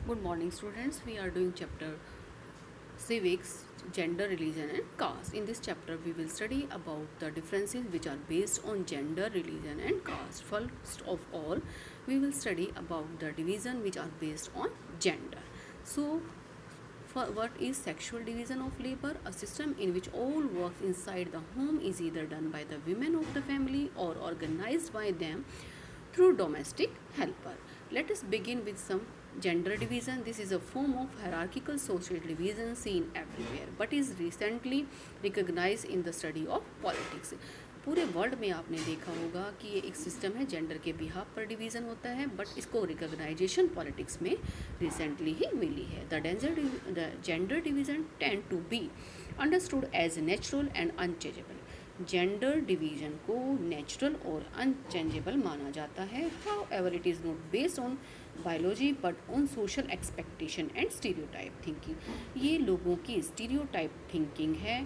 Good morning, students. We are doing chapter civics, gender, religion, and caste. In this chapter, we will study about the differences which are based on gender, religion, and caste. First of all, we will study about the division which are based on gender. So, for what is sexual division of labor? A system in which all work inside the home is either done by the women of the family or organized by them through domestic helper. Let us begin with some gender division. This is a form of hierarchical social division seen everywhere but is recently recognized in the study of politics. पूरे world में आपने देखा होगा कि ये एक system है, gender के बिहाफ पर डिवीज़न होता है, बट इसको रिकॉग्नाइजेशन पॉलिटिक्स में रिसेंटली ही मिली है. The gender division tends to be understood as natural and unchangeable. Gender division को नेचुरल और अनचेंजेबल माना जाता है. However it is not based on biology but on social expectation and stereotype thinking. ये लोगों की स्टीरियोटाइप थिंकिंग है.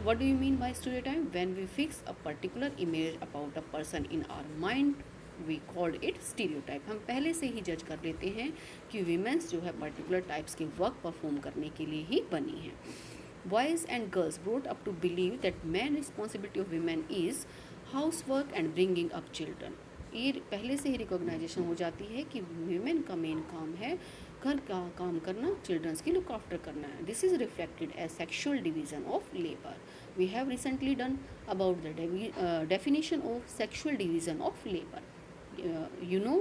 What do you mean by stereotype? When we fix a particular image about a person in our mind, we called it stereotype. हम पहले से ही जज कर लेते हैं कि वीमेंस जो है पर्टिकुलर टाइप्स के वर्क परफॉर्म करने के लिए ही बनी हैं. Boys and girls brought up to believe that main responsibility of women is housework and bringing up children. ये पहले से ही रिकॉग्नाइजेशन हो जाती है कि वीमेन का मेन काम है घर का काम करना, चिल्ड्रंस की लुक आफ्टर करना है. This is reflected as sexual division of labour. We have recently done about the definition of sexual division of labour. You know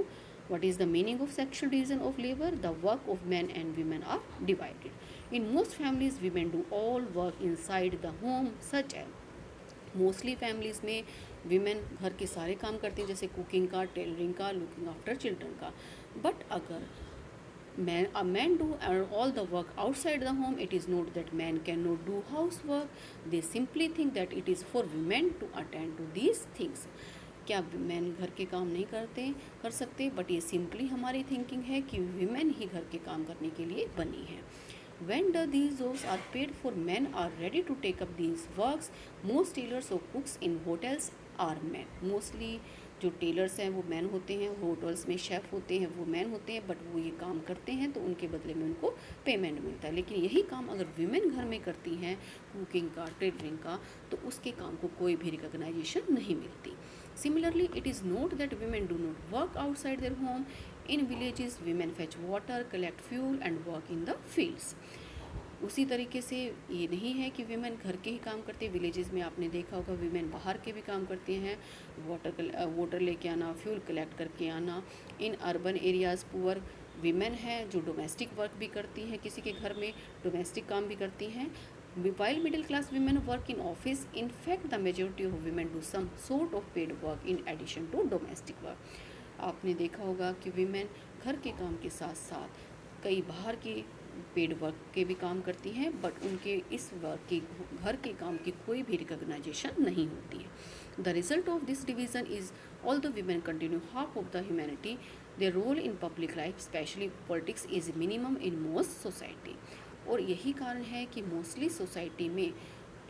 what is the meaning of sexual division of labor? The work of men and women are divided. In most families, women do all work inside the home, such as mostly families में women घर के सारे काम करती हैं, जैसे cooking का, tailoring का, लुकिंग आफ्टर चिल्ड्रन का. बट अगर a man do all the work outside the home, it is not that men cannot do housework. They simply think that it is for women to attend to these things. क्या women घर के काम नहीं कर सकते, but ये simply हमारी thinking है कि वीमेन ही घर के काम करने के लिए बनी है. When these jobs are paid for, men are ready to take up these works. Most tailors or cooks in hotels are men. Mostly जो टेलर्स हैं वो मैन होते हैं, होटल्स में शेफ़ होते हैं वो मैन होते हैं, बट वो ये काम करते हैं तो उनके बदले में उनको पेमेंट मिलता है. लेकिन यही काम अगर वीमेन घर में करती हैं, कुकिंग का, टेलरिंग का, तो उसके काम को कोई भी रिकॉग्नाइजेशन नहीं मिलती. Similarly, it is not that women do not work outside their home. In villages, women fetch water, collect fuel and work in the fields. उसी तरीके से ये नहीं है कि वीमेन घर के ही काम करते हैं. विलेजेस में आपने देखा होगा वीमेन बाहर के भी काम करती हैं, वाटर लेके आना, फ्यूल कलेक्ट करके आना. In urban areas poor women हैं जो डोमेस्टिक वर्क भी करती हैं, किसी के घर में डोमेस्टिक काम भी करती हैं. While middle class women work in office, in fact the majority of women do some sort of paid work in addition to domestic work. आपने देखा होगा कि वीमेन घर के काम के साथ साथ कई बाहर के पेड वर्क के भी काम करती हैं, बट उनके इस वर्क के घर के काम की कोई भी रिकॉग्नाइजेशन नहीं होती है. The result of this division is all the women continue half of the humanity. Their role in public life specially politics is minimum in most society. और यही कारण है कि मोस्टली सोसाइटी में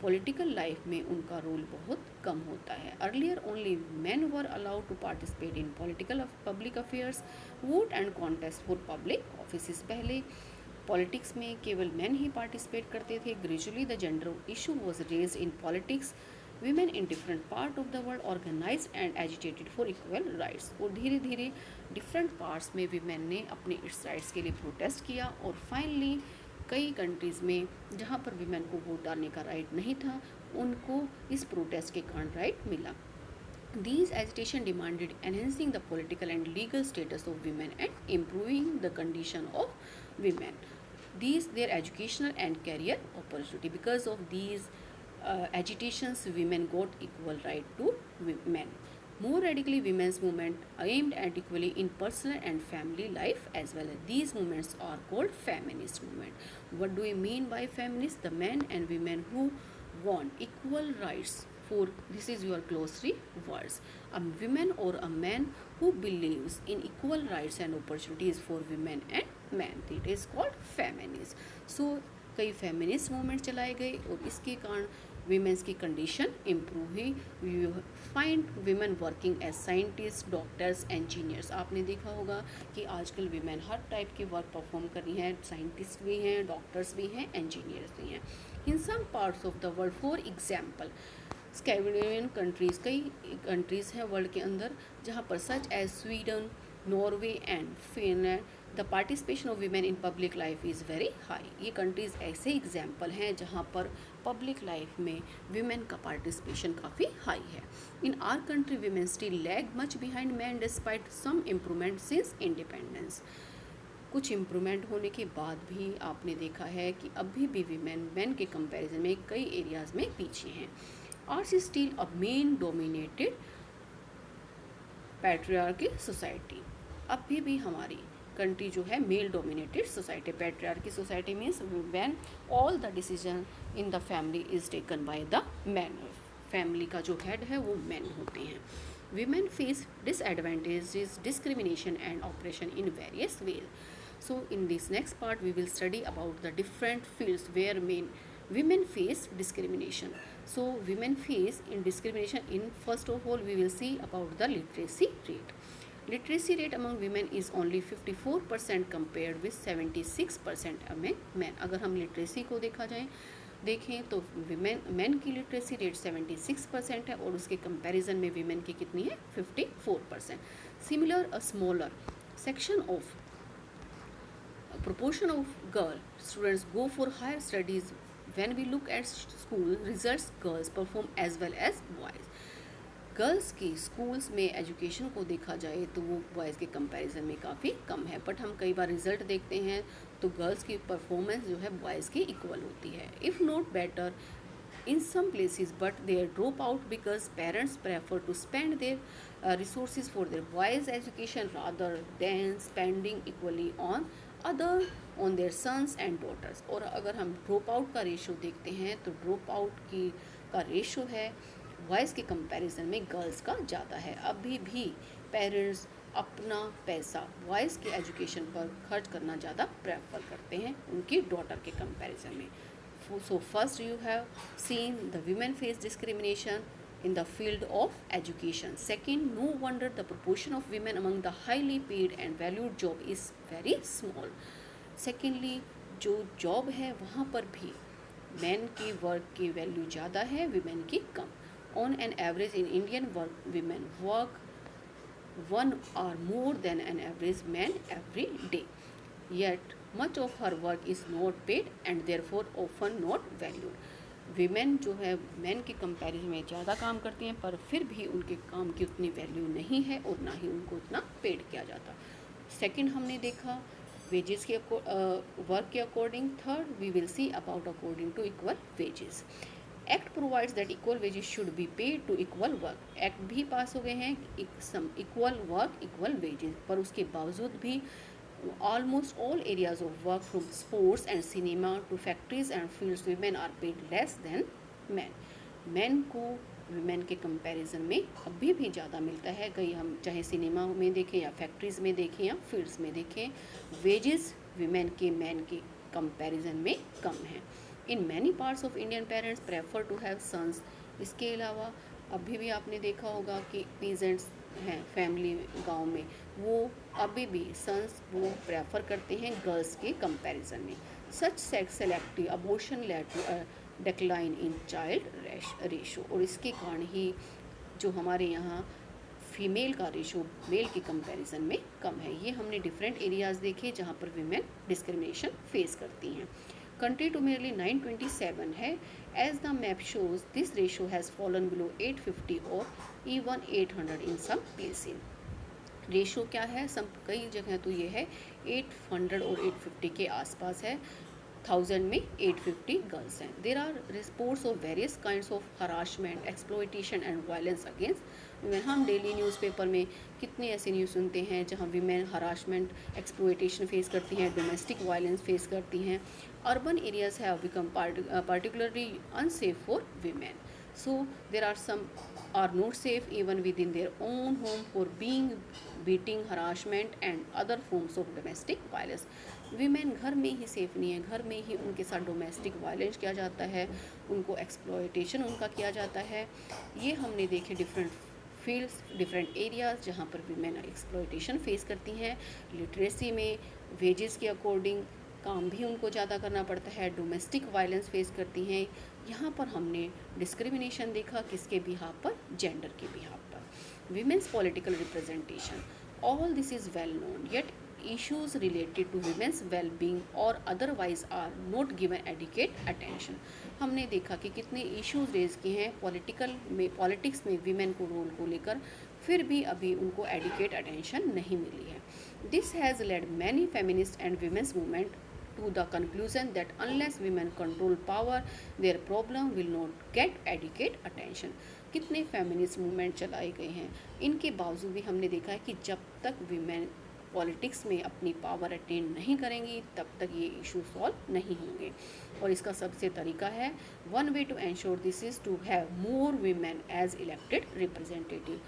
पॉलिटिकल लाइफ में उनका रोल बहुत कम होता है. Earlier only man were allowed to participate in political public affairs, vote and contest for public office. पहले पॉलिटिक्स में केवल मैन ही पार्टिसिपेट करते थे. Gradually the gender issue was raise in politics. Women in different part of the world organise and agitated for equal rights. और धीरे धीरे different parts में women ने अपने इस राइट्स के लिए प्रोटेस्ट किया, और फाइनली कई कंट्रीज़ में जहाँ पर वीमेन को वोट डालने का राइट नहीं था, उनको इस प्रोटेस्ट के कारण राइट मिला. These agitation demanded enhancing the political and legal status of women and improving the condition of women. These their educational and career opportunity. Because of these agitations, women got equal right to men. More radically, women's movement aimed at equality in personal and family life as well. These movements are called feminist movement. What do we mean by feminist? The men and women who want equal rights for, this is your glossary words, a woman or a man who believes in equal rights and opportunities for women and men. It is called feminist. So कई feminist movement चलाए गए और इसके कारण women's की condition improve हुई। You find women working as scientist, doctors, engineers. आपने देखा होगा कि आजकल वीमेन हर टाइप की वर्क परफॉर्म कर रही हैं, साइंटिस्ट भी हैं, डॉक्टर्स भी हैं, इंजीनियर्स भी हैं। In some parts of the world, for example Scandinavian countries, कई कंट्रीज़ हैं वर्ल्ड के अंदर जहाँ पर such as Sweden, Norway and Finland, the participation of women in public life is very high. ये कंट्रीज़ ऐसे एग्जाम्पल हैं जहाँ पर पब्लिक लाइफ में वीमेन का पार्टिसिपेशन काफ़ी हाई है। In our country women still lag much behind men despite some improvement since independence. कुछ इम्प्रूवमेंट होने के बाद भी आपने देखा है कि अभी भी वीमेन मैन के कंपैरिजन में कई एरियाज़ में पीछे हैं। Arts is still a main dominated patriarchy society. अभी भी हमारी कंट्री जो है male dominated society, patriarchy society means when all the decision in the family is taken by the man. Family का जो हेड है वो मैन होते हैं। Women face disadvantages, discrimination and operation in various ways. So in this next part we will study about the different fields where women face discrimination. So women face in discrimination in, first of all we will see about the literacy rate. Literacy rate among women is only 54% compared with 76% among men. अगर हम literacy को देखें तो main की literacy rate 76% है और उसके comparison में वीमेन की कितनी है 54%. Similar a smaller section of proportion of girl students go for higher studies. When we look at school results, girls perform as well as boys. Girls की schools में education को देखा जाए तो वो बॉयज़ के कंपैरिजन में काफ़ी कम है, बट हम कई बार रिजल्ट देखते हैं तो गर्ल्स की परफॉर्मेंस जो है बॉयज़ की इक्वल होती है, if not better in some places, but they drop out because parents prefer to spend their resources for their boys education rather than spending equally on their sons and daughters. और अगर हम drop out का ratio देखते हैं तो drop out की का ratio है बॉयज़ के कंपैरिजन में गर्ल्स का ज़्यादा है। अभी भी पेरेंट्स अपना पैसा बॉयज़ के एजुकेशन पर खर्च करना ज़्यादा प्रेफर करते हैं उनकी डॉटर के कंपैरिजन में। So first you have seen the women face discrimination in the field of education. Second, no wonder the proportion of women among the highly paid and valued job is very small. Secondly, जो job है वहाँ पर भी man की work की value ज़्यादा है, women की कम. On an average in Indian work, women work 1 hour more than an average man every day. Yet much of her work is not paid and therefore often not valued. Women जो है man के comparison में ज़्यादा काम करती हैं पर फिर भी उनके काम की उतनी वैल्यू नहीं है और ना ही उनको उतना पेड किया जाता. सेकंड हमने देखा वेजेस के वर्क के according. Third we will see about according to equal wages. Act provides that equal wages should be paid to equal work. Act भी पास हो गए हैं इक्वल वर्क इक्वल वेजेस, पर उसके बावजूद भी almost all areas of work from sports and cinema to factories and fields women are paid less than men. men को women के comparison में अभी भी ज़्यादा मिलता है. कहीं हम चाहे सिनेमा में देखें या फैक्ट्रीज़ में देखें या फील्ड्स में देखें, वेजेस women के men के comparison में कम है. in many parts of Indian parents prefer to have sons. इसके अलावा अभी भी आपने देखा होगा कि पीजेंट्स हैं फैमिली गांव में, वो अभी भी सन्स वो प्रेफर करते हैं गर्ल्स के कंपैरिजन में. Such sex selective abortion led to decline in child ratio. और इसके कारण ही जो हमारे यहाँ फीमेल का रेशो मेल के कंपैरिजन में कम है. ये हमने डिफरेंट एरियाज़ देखे जहाँ पर वीमेन डिस्क्रिमिनेशन फेस करती हैं. कंट्री टू merely 927 है. As the map shows this ratio has fallen below 850 और even 800 in some places. Ratio क्या है, सब कई जगह तो ये है 800 और 850 के आसपास है. 1000 में 850 गर्ल्स हैं. There are reports of various kinds of harassment, exploitation and violence against women. हम डेली न्यूज़पेपर में कितने ऐसे न्यूज़ सुनते हैं जहां वीमेन हरासमेंट, एक्सप्लॉयटेशन फेस करती हैं, डोमेस्टिक वायलेंस फेस करती हैं. Urban areas have become particularly unsafe for women. So there are some are not safe even within their own home for being beating, harassment and other forms of domestic violence. Women घर में ही safe नहीं है, घर में ही उनके साथ domestic violence किया जाता है, उनको एक्सप्लॉयटेशन उनका किया जाता है. ये हमने देखे डिफरेंट फील्ड्स, डिफरेंट एरियाज जहाँ पर वीमेन एक्सप्लॉयटेशन फेस करती हैं. लिटरेसी में वेजेस के अकॉर्डिंग काम भी उनको ज़्यादा करना पड़ता है, डोमेस्टिक वायलेंस फेस करती हैं. यहाँ पर हमने डिस्क्रिमिनेशन देखा किसके बिहाफ पर, जेंडर के बिहाफ पर. Women's political representation, all this is well known, yet issues related to women's well-being or otherwise are not given adequate attention. हमने देखा कि कितने इश्यूज रेज किए हैं पॉलिटिक्स में वीमेन को रोल को लेकर, फिर भी अभी उनको एडिकेट अटेंशन नहीं मिली है. This has led many feminist and women's movement to the conclusion that unless women control power, their problem will not get adequate attention. कितने फेमिनिस्ट मूवमेंट चलाए गए हैं, इनके बावजूद भी हमने देखा है कि जब तक वीमेन पॉलिटिक्स में अपनी पावर अटेन नहीं करेंगी तब तक ये इशू सॉल्व नहीं होंगे. और इसका सबसे तरीका है, one way to ensure this is to have more women as elected representative.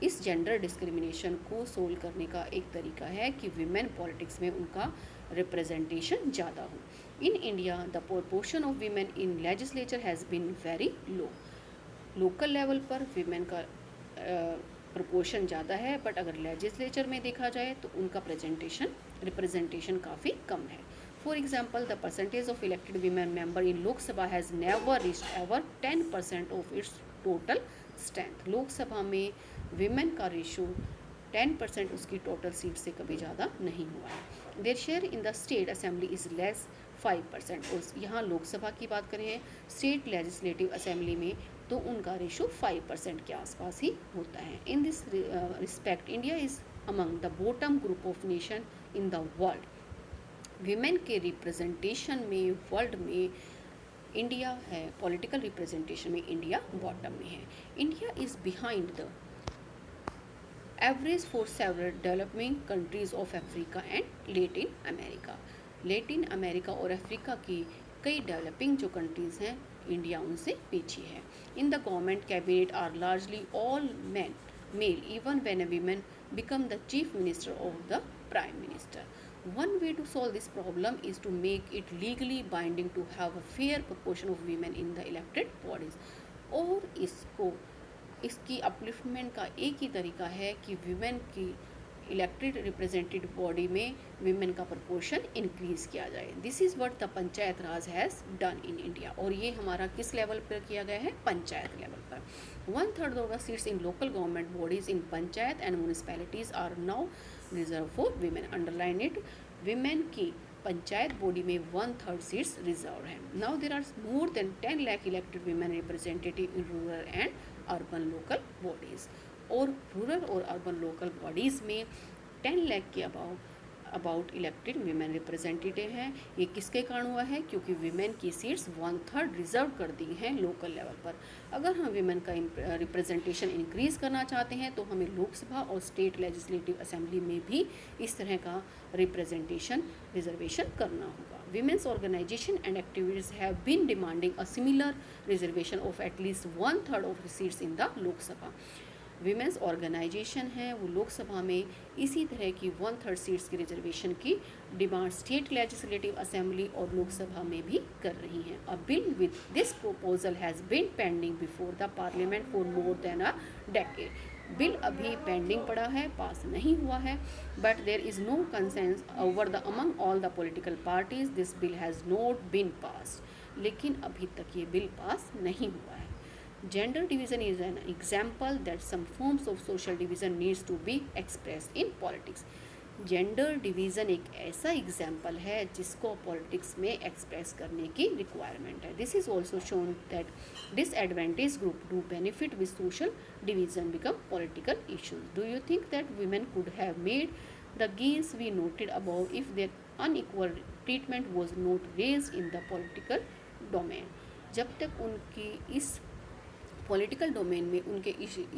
इस जेंडर डिस्क्रिमिनेशन को सोल्व करने का एक तरीका है कि वीमेन पॉलिटिक्स में उनका रिप्रेजेंटेशन ज़्यादा हो. In India the proportion of women in legislature has been very low. Local level पर वीमेन का प्रोपोर्शन ज़्यादा है, बट अगर लेजिस्लेचर में देखा जाए तो उनका रिप्रेजेंटेशन काफ़ी कम है. For example, the percentage of elected women member in Lok Sabha has never reached ever 10% of its total strength. Lok Sabha में वीमेन का रेशो 10% उसकी टोटल सीट से कभी ज़्यादा नहीं हुआ है. Their share in the state assembly is less 5%. और यहाँ लोकसभा की बात करें, स्टेट लेजिस्लेटिव असेंबली में, तो उनका रेशो 5% के आसपास ही होता है. In this respect India is among the bottom group of nation in the world. Women के रिप्रेजेंटेशन में वर्ल्ड में इंडिया है, पॉलिटिकल रिप्रेजेंटेशन में इंडिया बॉटम में है. India is behind the average for several developing countries of Africa and Latin America. Latin America और Africa की कई डेवलपिंग जो कंट्रीज़ हैं, इंडिया उनसे पीछे है. In the government cabinet are largely all male, even when a women become the chief minister of the prime minister. One way to solve this problem is to make it legally binding to have a fair proportion of women in the elected bodies. और इसकी upliftment का एक ही तरीका है कि women की elected representative body में women का प्रपोर्शन इंक्रीज़ किया जाए. This is what the panchayat Raj has done in India. और ये हमारा किस लेवल पर किया गया है, पंचायत लेवल पर. 1/3 of the seats in local government bodies in panchayat and municipalities are now reserve for women. Underline it, women की पंचायत बॉडी में 1/3 सीट्स रिजर्व हैं. Now there are more than 10 lakh elected women representative in rural and urban local bodies. और rural और urban local bodies में 10 लाख के about elected women representative हैं. ये किसके कारण हुआ है, क्योंकि वीमेन की सीट्स 1/3 रिजर्व कर दी हैं लोकल लेवल पर. अगर हम वीमेन का रिप्रेजेंटेशन इंक्रीज़ करना चाहते हैं तो हमें लोकसभा और स्टेट लेजिस्लेटिव असेंबली में भी इस तरह का रिप्रेजेंटेशन रिजर्वेशन करना होगा. Women's organization and activities have been demanding a similar reservation of at least 1/3 of the seats in the Lok Sabha. Women's organisation है वो लोकसभा में इसी तरह की 1/3 सीट्स की रिजर्वेशन की डिमांड स्टेट लेजिस्लेटिव असेंबली और लोकसभा में भी कर रही हैं. A bill with this proposal has been pending before the parliament for more than a decade. Bill अभी पेंडिंग पड़ा है, पास नहीं हुआ है, but there is no consensus over the among all the political parties. This bill has not been passed. लेकिन अभी तक ये बिल पास नहीं हुआ है. Gender division is an example that some forms of social division needs to be expressed in politics. Gender division एक ऐसा example है जिसको पॉलिटिक्स में एक्सप्रेस करने की रिक्वायरमेंट है. This is also shown that disadvantage group do benefit with social division become political issues. Do you think that women could have made the gains we noted about if their unequal treatment was not raised in the political domain? जब तक उनकी इस political domain में उनके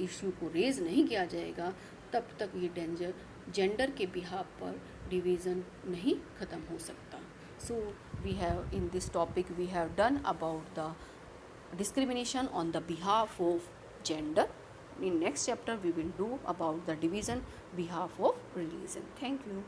issue को raise नहीं किया जाएगा तब तक ये जेंडर के बिहाफ पर डिवीज़न नहीं ख़त्म हो सकता. So we have in this topic we have done about the discrimination on the behalf of gender. In next chapter we will do about the division behalf of religion. Thank you.